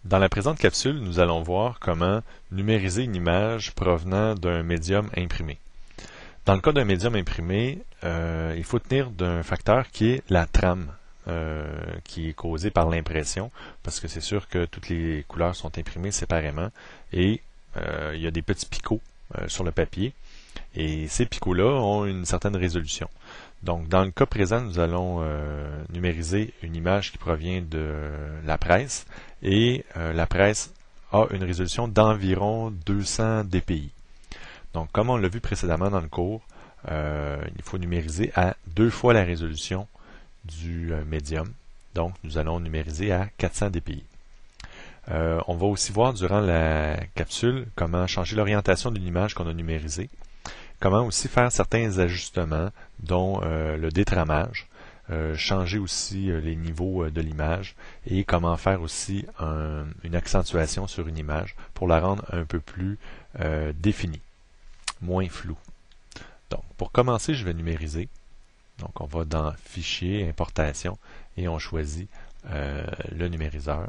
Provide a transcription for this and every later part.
Dans la présente capsule, nous allons voir comment numériser une image provenant d'un médium imprimé. Dans le cas d'un médium imprimé, il faut tenir d'un facteur qui est la trame, qui est causée par l'impression, parce que c'est sûr que toutes les couleurs sont imprimées séparément et il y a des petits picots sur le papier et ces picots-là ont une certaine résolution. Donc, dans le cas présent, nous allons numériser une image qui provient de la presse et la presse a une résolution d'environ 200 dpi. Donc, comme on l'a vu précédemment dans le cours, il faut numériser à 2 fois la résolution du médium. Donc, nous allons numériser à 400 dpi. On va aussi voir durant la capsule comment changer l'orientation d'une image qu'on a numérisée, comment aussi faire certains ajustements, dont le détramage, changer aussi les niveaux de l'image et comment faire aussi une accentuation sur une image pour la rendre un peu plus définie, moins floue. Donc, pour commencer, je vais numériser. Donc, on va dans Fichier, Importation et on choisit le numériseur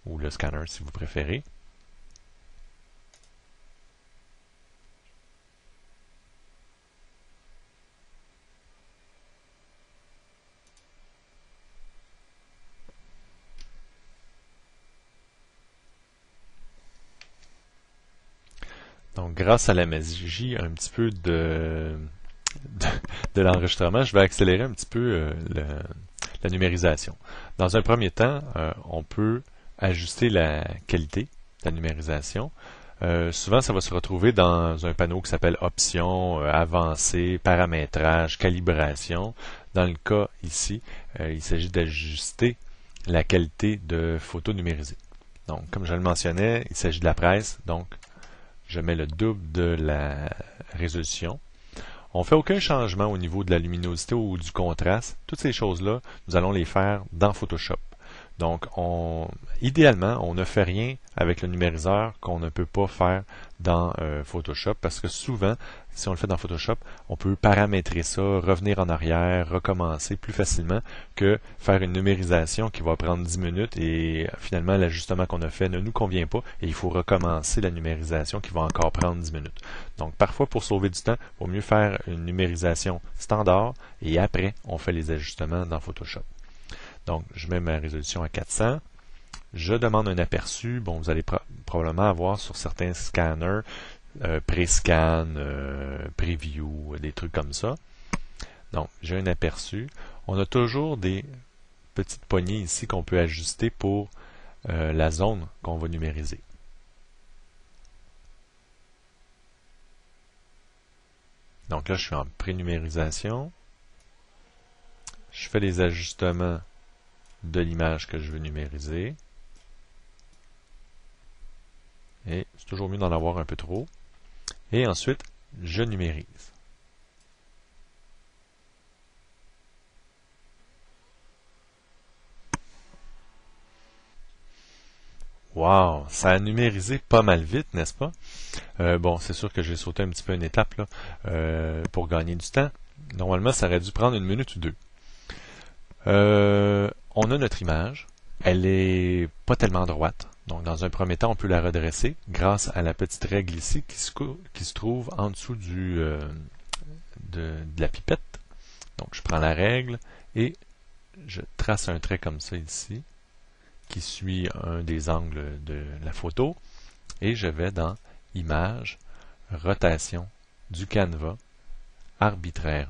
ou le scanner si vous préférez. Donc, grâce à la magie un petit peu de l'enregistrement, je vais accélérer un petit peu la numérisation. Dans un premier temps, on peut ajuster la qualité de la numérisation. Souvent, ça va se retrouver dans un panneau qui s'appelle Options, Avancées, Paramétrage, Calibration. Dans le cas ici, il s'agit d'ajuster la qualité de photo numérisée. Donc, comme je le mentionnais, il s'agit de la presse, donc je mets le double de la résolution. On ne fait aucun changement au niveau de la luminosité ou du contraste. Toutes ces choses-là, nous allons les faire dans Photoshop. Donc, idéalement, on ne fait rien avec le numériseur qu'on ne peut pas faire dans Photoshop parce que souvent, si on le fait dans Photoshop, on peut paramétrer ça, revenir en arrière, recommencer plus facilement que faire une numérisation qui va prendre 10 minutes et finalement, l'ajustement qu'on a fait ne nous convient pas et il faut recommencer la numérisation qui va encore prendre 10 minutes. Donc, parfois, pour sauver du temps, il vaut mieux faire une numérisation standard et après, on fait les ajustements dans Photoshop. Donc, je mets ma résolution à 400. Je demande un aperçu. Bon, vous allez probablement avoir sur certains scanners, pré-scan, preview, des trucs comme ça. Donc, j'ai un aperçu. On a toujours des petites poignées ici qu'on peut ajuster pour la zone qu'on va numériser. Donc là, je suis en pré-numérisation. Je fais les ajustements de l'image que je veux numériser. Et c'est toujours mieux d'en avoir un peu trop. Et ensuite, je numérise. Wow, ça a numérisé pas mal vite, n'est-ce pas? Bon, c'est sûr que j'ai sauté un petit peu une étape là, pour gagner du temps. Normalement, ça aurait dû prendre 1 minute ou 2. On a notre image. Elle est pas tellement droite. Donc, dans un premier temps, on peut la redresser grâce à la petite règle ici qui se trouve en dessous de la pipette. Donc, je prends la règle et je trace un trait comme ça ici qui suit un des angles de la photo et je vais dans Image, Rotation du canevas, arbitraire.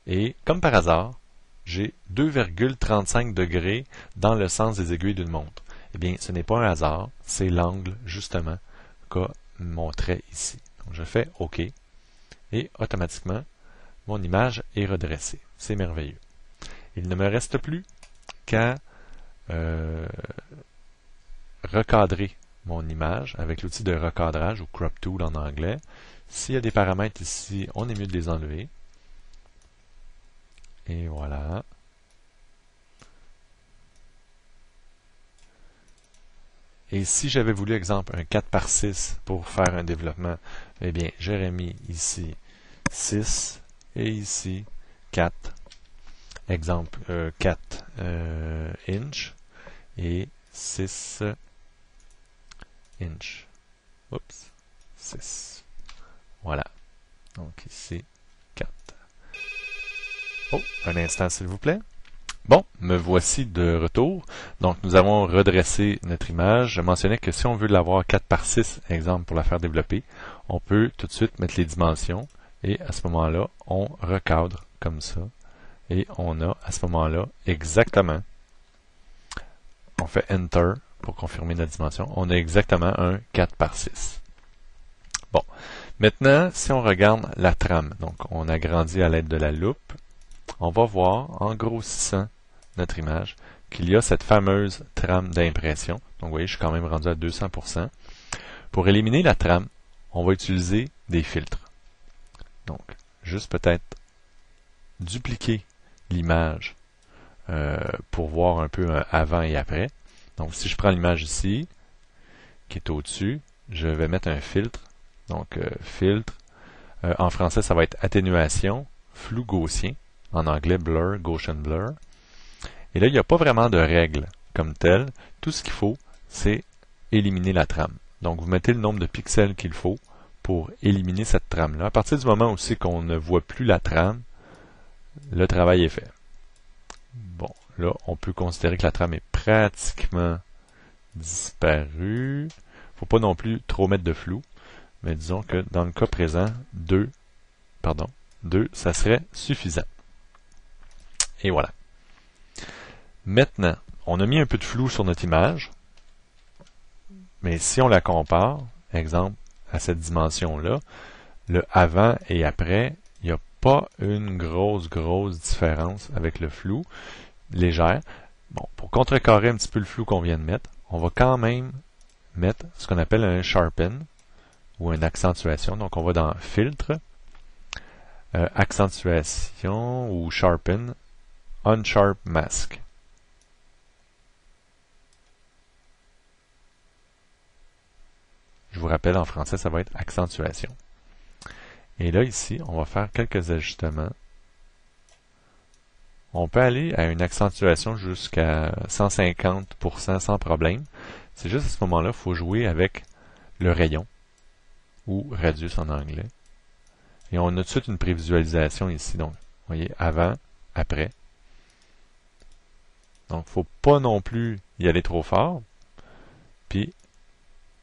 Et comme par hasard, j'ai 2,35 degrés dans le sens des aiguilles d'une montre. Eh bien, ce n'est pas un hasard, c'est l'angle, justement, qu'a mon trait ici. Donc, je fais OK. Et automatiquement, mon image est redressée. C'est merveilleux. Il ne me reste plus qu'à recadrer mon image avec l'outil de recadrage ou Crop Tool en anglais. S'il y a des paramètres ici, on est mieux de les enlever. Et voilà. Et si j'avais voulu, exemple, un 4:6 pour faire un développement, eh bien, j'aurais mis ici 6 et ici 4. Exemple, 4 inch. et 6 inches. Oups, 6. Voilà. Donc ici, 4. Oh, un instant s'il vous plaît. Bon, me voici de retour. Donc, nous avons redressé notre image. Je mentionnais que si on veut l'avoir 4 par 6, exemple, pour la faire développer, on peut tout de suite mettre les dimensions et à ce moment-là, on recadre comme ça. Et on a à ce moment-là exactement, on fait Enter pour confirmer notre dimension, on a exactement un 4 par 6. Bon, maintenant, si on regarde la trame, donc on agrandit à l'aide de la loupe, on va voir, en grossissant notre image, qu'il y a cette fameuse trame d'impression. Donc, vous voyez, je suis quand même rendu à 200%. Pour éliminer la trame, on va utiliser des filtres. Donc, juste peut-être dupliquer l'image pour voir un peu un avant et après. Donc, si je prends l'image ici, qui est au-dessus, je vais mettre un filtre. Donc, filtre, en français, ça va être atténuation, flou gaussien. En anglais, blur, Gaussian blur. Et là, il n'y a pas vraiment de règle comme telle. Tout ce qu'il faut, c'est éliminer la trame. Donc, vous mettez le nombre de pixels qu'il faut pour éliminer cette trame-là. À partir du moment aussi qu'on ne voit plus la trame, le travail est fait. Bon, là, on peut considérer que la trame est pratiquement disparue. Il ne faut pas non plus trop mettre de flou. Mais disons que dans le cas présent, 2, ça serait suffisant. Et voilà. Maintenant, on a mis un peu de flou sur notre image, mais si on la compare, exemple, à cette dimension-là, le avant et après, il n'y a pas une grosse différence avec le flou, légère. Bon, pour contrecarrer un petit peu le flou qu'on vient de mettre, on va quand même mettre ce qu'on appelle un sharpen, ou une accentuation. Donc, on va dans Filtre, Accentuation ou Sharpen, Unsharp Mask. Je vous rappelle, en français, ça va être accentuation. Et là, ici, on va faire quelques ajustements. On peut aller à une accentuation jusqu'à 150% sans problème. C'est juste à ce moment-là, il faut jouer avec le rayon, ou radius en anglais. Et on a tout de suite une prévisualisation ici. Donc, vous voyez, avant, après. Donc, il ne faut pas non plus y aller trop fort. Puis,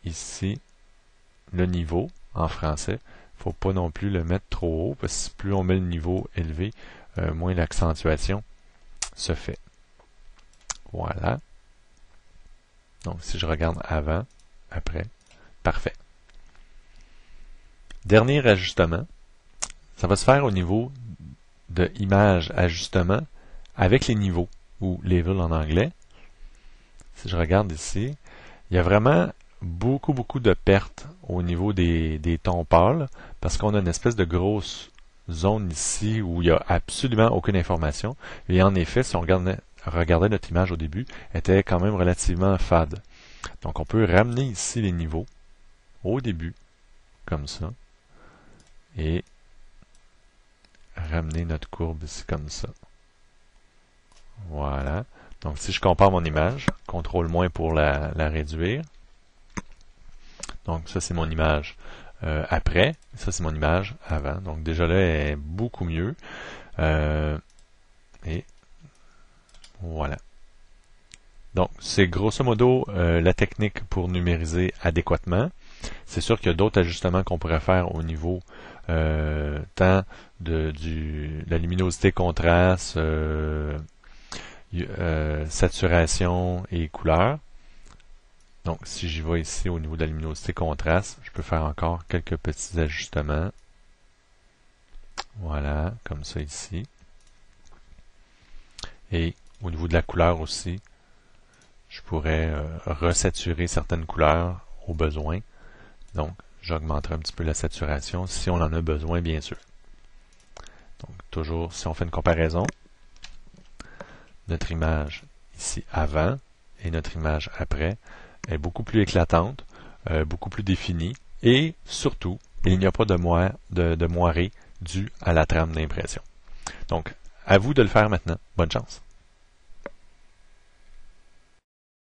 ici, le niveau, en français, il ne faut pas non plus le mettre trop haut, parce que plus on met le niveau élevé, moins l'accentuation se fait. Voilà. Donc, si je regarde avant, après, parfait. Dernier ajustement, ça va se faire au niveau de image ajustement avec les niveaux, ou level en anglais. Si je regarde ici, il y a vraiment beaucoup de pertes au niveau des tons pâles, parce qu'on a une espèce de grosse zone ici où il n'y a absolument aucune information. Et en effet, si on regardait notre image au début, elle était quand même relativement fade. Donc on peut ramener ici les niveaux au début, comme ça, et ramener notre courbe ici comme ça. Voilà. Donc si je compare mon image, CTRL- pour la réduire. Donc ça c'est mon image après, ça c'est mon image avant. Donc déjà là elle est beaucoup mieux. Et voilà. Donc c'est grosso modo la technique pour numériser adéquatement. C'est sûr qu'il y a d'autres ajustements qu'on pourrait faire au niveau tant de la luminosité, contraste, saturation et couleur. Donc, si j'y vais ici au niveau de la luminosité contraste, je peux faire encore quelques petits ajustements. Voilà, comme ça ici. Et au niveau de la couleur aussi, je pourrais resaturer certaines couleurs au besoin. Donc, j'augmenterai un petit peu la saturation si on en a besoin, bien sûr. Donc, toujours, si on fait une comparaison, notre image ici avant et notre image après est beaucoup plus éclatante, beaucoup plus définie et surtout, il n'y a pas de moiré dû à la trame d'impression. Donc, à vous de le faire maintenant. Bonne chance!